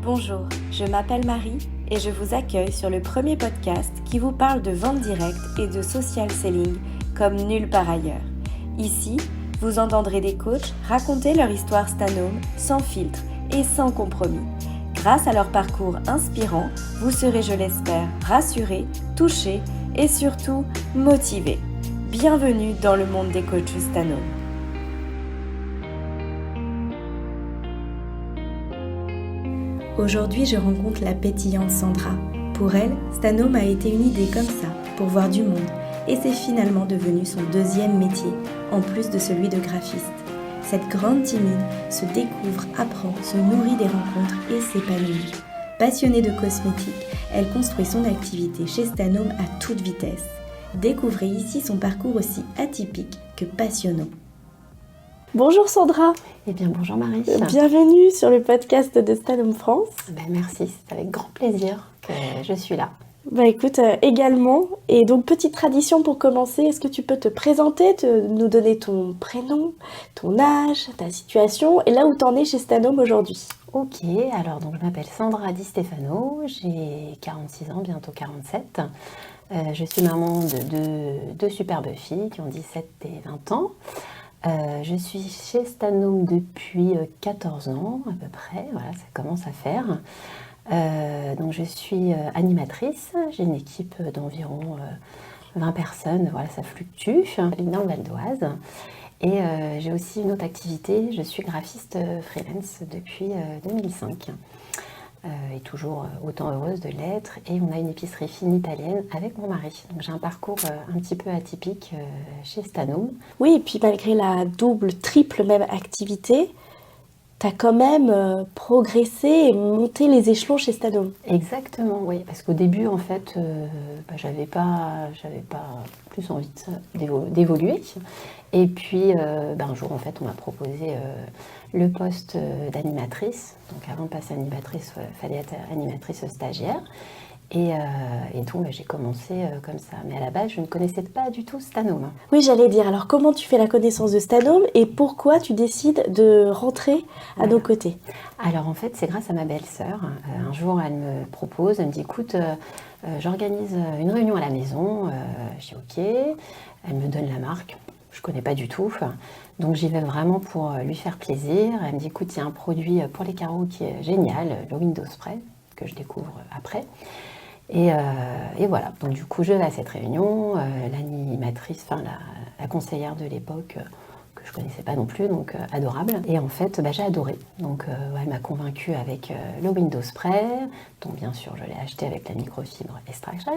Bonjour, je m'appelle Marie et je vous accueille sur le premier podcast qui vous parle de vente directe et de social selling comme nulle part ailleurs. Ici, vous entendrez des coachs raconter leur histoire Stanome sans filtre et sans compromis. Grâce à leur parcours inspirant, vous serez, je l'espère, rassurés, touchés et surtout motivés. Bienvenue dans le monde des coachs Stanome. Aujourd'hui, je rencontre la pétillante Sandra. Pour elle, Stanome a été une idée comme ça, pour voir du monde. Et c'est finalement devenu son deuxième métier, en plus de celui de graphiste. Cette grande timide se découvre, apprend, se nourrit des rencontres et s'épanouit. Passionnée de cosmétiques, elle construit son activité chez Stanome à toute vitesse. Découvrez ici son parcours aussi atypique que passionnant. Bonjour Sandra. Eh bien bonjour Marie. Bienvenue sur le podcast de Stanome France. Merci, c'est avec grand plaisir que je suis là. Écoute, également. Et donc petite tradition pour commencer, est-ce que tu peux te présenter, nous donner ton prénom, ton âge, ta situation et là où tu en es chez Stanome aujourd'hui? Ok, alors donc je m'appelle Sandra Di Stefano, j'ai 46 ans, bientôt 47. Je suis maman de deux superbes filles qui ont 17 et 20 ans. Je suis chez Stanome depuis 14 ans à peu près, voilà, ça commence à faire. Donc je suis animatrice, j'ai une équipe d'environ 20 personnes, voilà, ça fluctue, dans le Val d'Oise. Et j'ai aussi une autre activité, je suis graphiste freelance depuis 2005. Et toujours autant heureuse de l'être. Et on a une épicerie fine italienne avec mon mari. Donc j'ai un parcours un petit peu atypique chez Stanome. Oui, et puis malgré la double, triple même activité, tu as quand même progressé et monté les échelons chez Stanome. Exactement, oui. Parce qu'au début, en fait, j'avais pas plus envie d'évoluer. Et puis, un jour, en fait, on m'a proposé le poste d'animatrice. Donc, avant de passer animatrice, il fallait être animatrice stagiaire. Et donc, j'ai commencé comme ça. Mais à la base, je ne connaissais pas du tout Stanome. Oui, j'allais dire. Alors, comment tu fais la connaissance de Stanome et pourquoi tu décides de rentrer à nos côtés? Alors, en fait, c'est grâce à ma belle-sœur. Un jour, elle me propose, elle me dit, écoute, j'organise une réunion à la maison. Je dis, ok. Elle me donne la marque. Je ne connais pas du tout. Donc, j'y vais vraiment pour lui faire plaisir. Elle me dit, écoute, il y a un produit pour les carreaux qui est génial, le Windows Spray, que je découvre après. Et voilà, donc du coup je vais à cette réunion, l'animatrice, la conseillère de l'époque, que je ne connaissais pas non plus, donc adorable. Et en fait, j'ai adoré. Donc elle m'a convaincue avec le Windows Spray, donc bien sûr je l'ai acheté avec la microfibre Extraction.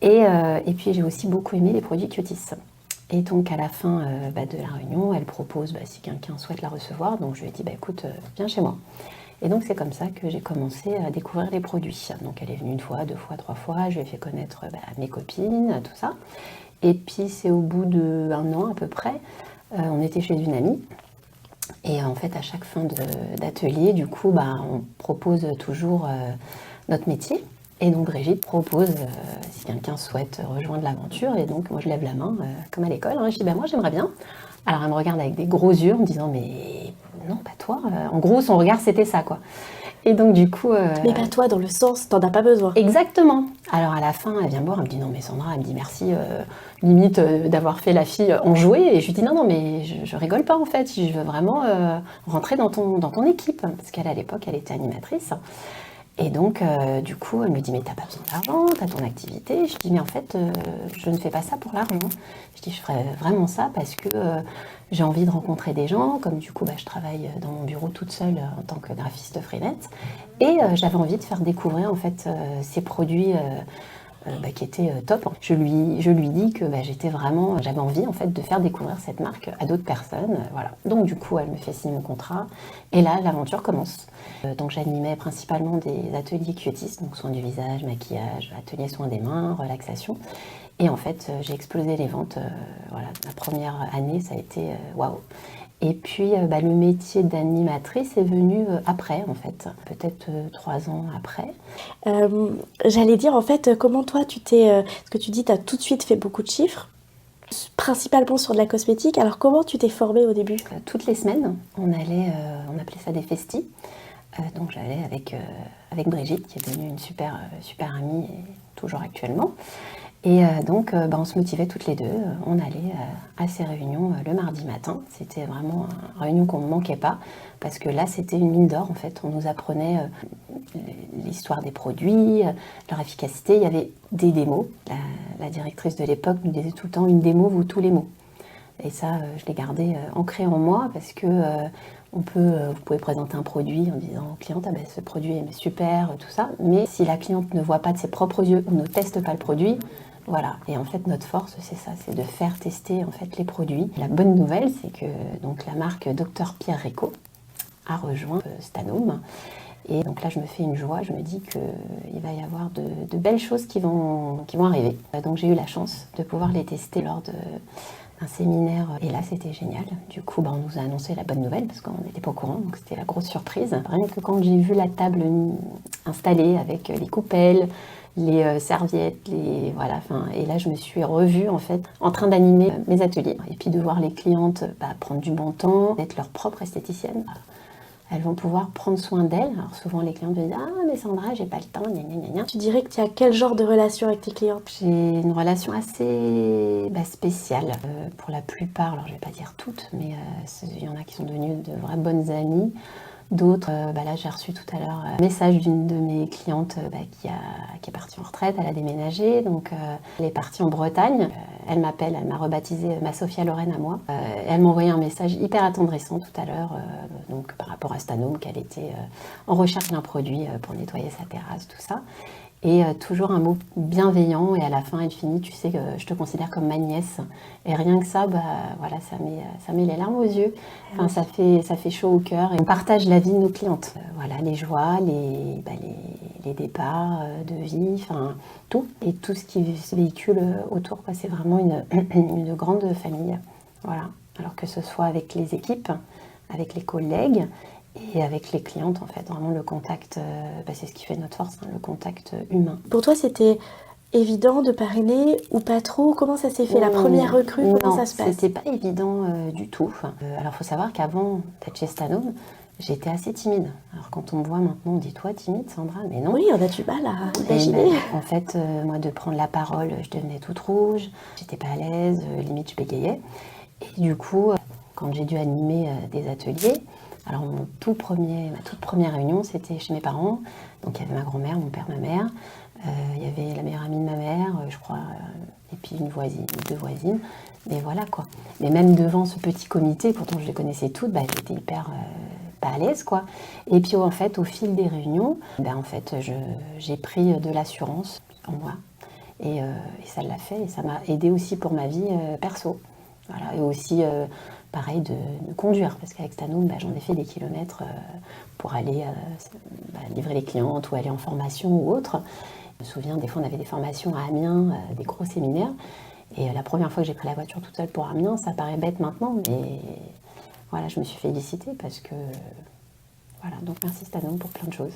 Et puis j'ai aussi beaucoup aimé les produits Cutis. Et donc à la fin de la réunion, elle propose si quelqu'un souhaite la recevoir, donc je lui ai dit écoute, viens chez moi. Et donc c'est comme ça que j'ai commencé à découvrir les produits. Donc elle est venue une fois, deux fois, trois fois, je lui ai fait connaître mes copines, tout ça. Et puis c'est au bout d'1 an à peu près, on était chez une amie. Et en fait à chaque fin d'atelier, du coup, on propose toujours notre métier. Et donc Brigitte propose si quelqu'un souhaite rejoindre l'aventure. Et donc moi je lève la main comme à l'école. Je dis moi j'aimerais bien. Alors elle me regarde avec des gros yeux en me disant mais non pas toi. En gros son regard c'était ça quoi. Et donc du coup... Mais pas toi dans le sens t'en as pas besoin. Exactement. Alors à la fin elle vient me voir, elle me dit non mais Sandra, elle me dit merci limite d'avoir fait la fille en jouer. Et je lui dis non mais je rigole pas en fait. Je veux vraiment rentrer dans ton équipe. Parce qu'elle à l'époque elle était animatrice. Et donc, du coup, elle me dit, mais t'as pas besoin d'argent, t'as ton activité. Je dis, mais en fait, je ne fais pas ça pour l'argent. Je dis, je ferais vraiment ça parce que j'ai envie de rencontrer des gens. Comme du coup, je travaille dans mon bureau toute seule en tant que graphiste freelance. Et j'avais envie de faire découvrir, en fait, ces produits qui étaient top. Je lui dis que j'avais envie, en fait, de faire découvrir cette marque à d'autres personnes. Voilà. Donc, du coup, elle me fait signer mon contrat. Et là, l'aventure commence. Donc j'animais principalement des ateliers Cutis, donc soins du visage, maquillage, ateliers soins des mains, relaxation. Et en fait, j'ai explosé les ventes. La première année, ça a été waouh. Et puis le métier d'animatrice est venu après, en fait, peut-être 3 ans après. J'allais dire, en fait, comment toi, ce que tu dis, tu as tout de suite fait beaucoup de chiffres, principalement sur de la cosmétique. Alors, comment tu t'es formée au début ? Toutes les semaines, on appelait ça des festis. Donc j'allais avec Brigitte, qui est devenue une super amie, et toujours actuellement. Et donc on se motivait toutes les deux, on allait à ces réunions le mardi matin. C'était vraiment une réunion qu'on ne manquait pas, parce que là c'était une mine d'or en fait. On nous apprenait l'histoire des produits, leur efficacité, il y avait des démos. La directrice de l'époque nous disait tout le temps, une démo vaut tous les mots. Et ça, je l'ai gardé ancré en moi, parce que vous pouvez présenter un produit en disant aux clientes, ce produit est super, tout ça, mais si la cliente ne voit pas de ses propres yeux ou ne teste pas le produit, voilà. Et en fait, notre force, c'est ça, c'est de faire tester en fait les produits. La bonne nouvelle, c'est que donc la marque Dr Pierre Rico a rejoint Stanome. Et donc là, je me fais une joie, je me dis qu'il va y avoir de belles choses qui vont arriver. Donc j'ai eu la chance de pouvoir les tester lors d'un séminaire, et là c'était génial. Du coup, on nous a annoncé la bonne nouvelle, parce qu'on n'était pas au courant, donc c'était la grosse surprise. Rien que quand j'ai vu la table installée avec les coupelles, les serviettes, et là je me suis revue en fait en train d'animer mes ateliers, et puis de voir les clientes prendre du bon temps, être leur propre esthéticienne. Elles vont pouvoir prendre soin d'elles. Alors souvent les clientes me disent « Ah mais Sandra, j'ai pas le temps, gna gna gna gna ». Tu dirais que tu as quel genre de relation avec tes clientes? J'ai une relation assez spéciale. Pour la plupart, alors je vais pas dire toutes, mais il y en a qui sont devenues de vraies bonnes amies. D'autres, là j'ai reçu tout à l'heure un message d'une de mes clientes qui est partie en retraite, elle a déménagé, donc elle est partie en Bretagne. Elle m'appelle, elle m'a rebaptisée ma Sophia Lorraine à moi. Elle m'a envoyé un message hyper attendrissant tout à l'heure, donc par rapport à Stanome, qu'elle était en recherche d'un produit pour nettoyer sa terrasse, tout ça. Et toujours un mot bienveillant, et à la fin elle finit, tu sais que je te considère comme ma nièce, et rien que ça, ça met les larmes aux yeux, enfin, ça fait chaud au cœur, et on partage la vie de nos clientes, les joies, les départs de vie, enfin tout, et tout ce qui se véhicule autour, c'est vraiment une grande famille, voilà. Alors que ce soit avec les équipes, avec les collègues, et avec les clientes, en fait, vraiment le contact, c'est ce qui fait notre force, le contact humain. Pour toi, c'était évident de parrainer ou pas trop? Comment ça s'est fait, la première recrue? Comment ça se passe? C'était pas évident du tout. Alors, il faut savoir qu'avant d'être chez Stanome, j'étais assez timide. Alors, quand on me voit maintenant, on dit « Toi, timide, Sandra ?» Mais non. Oui, on a du mal à imaginer. En fait, moi, de prendre la parole, je devenais toute rouge, j'étais pas à l'aise, limite, je bégayais. Et du coup, quand j'ai dû animer des ateliers, alors ma toute première réunion, c'était chez mes parents. Donc il y avait ma grand-mère, mon père, ma mère. Il y avait la meilleure amie de ma mère, je crois, et puis une voisine, 2 voisines. Mais voilà quoi. Mais même devant ce petit comité, pourtant je les connaissais toutes, j'étais hyper pas à l'aise quoi. Et puis en fait, au fil des réunions, j'ai pris de l'assurance en moi. Et ça l'a fait, et ça m'a aidé aussi pour ma vie perso. Voilà. Et aussi pareil de conduire, parce qu'avec Stanome, j'en ai fait des kilomètres pour aller livrer les clientes ou aller en formation ou autre. Je me souviens, des fois on avait des formations à Amiens, des gros séminaires, et la première fois que j'ai pris la voiture toute seule pour Amiens, ça paraît bête maintenant, mais voilà, je me suis félicitée parce que voilà, donc merci Stanome pour plein de choses.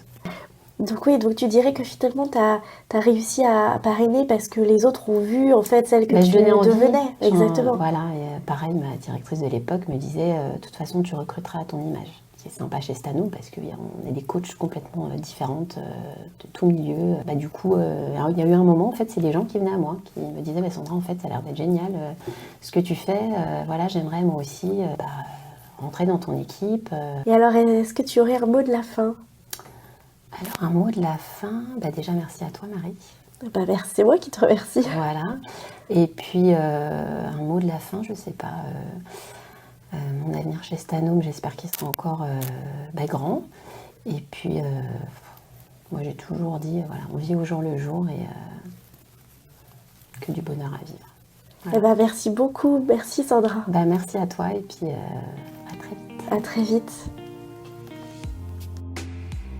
Donc oui, donc tu dirais que finalement tu as réussi à parrainer parce que les autres ont vu en fait celle que tu devenais. Exactement. Voilà, et pareil, ma directrice de l'époque me disait de toute façon tu recruteras à ton image. C'est sympa chez Stanome parce qu'on est des coachs complètement différentes de tout milieu. Du coup, il y a eu un moment, en fait, c'est des gens qui venaient à moi, qui me disaient Sandra, en fait, ça a l'air d'être génial ce que tu fais. Voilà, j'aimerais moi aussi rentrer dans ton équipe. Et alors, est-ce que tu aurais un mot de la fin? Alors, un mot de la fin, déjà merci à toi Marie. Merci, c'est moi qui te remercie. Voilà. Et puis, un mot de la fin, je sais pas, mon avenir chez Stanome, j'espère qu'il sera encore grand. Et puis, moi j'ai toujours dit, voilà, on vit au jour le jour et que du bonheur à vivre. Voilà. Merci beaucoup, merci Sandra. Merci à toi et puis à très vite. À très vite.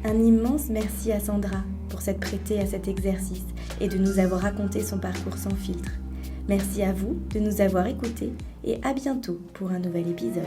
Un immense merci à Sandra pour s'être prêtée à cet exercice et de nous avoir raconté son parcours sans filtre. Merci à vous de nous avoir écoutés et à bientôt pour un nouvel épisode.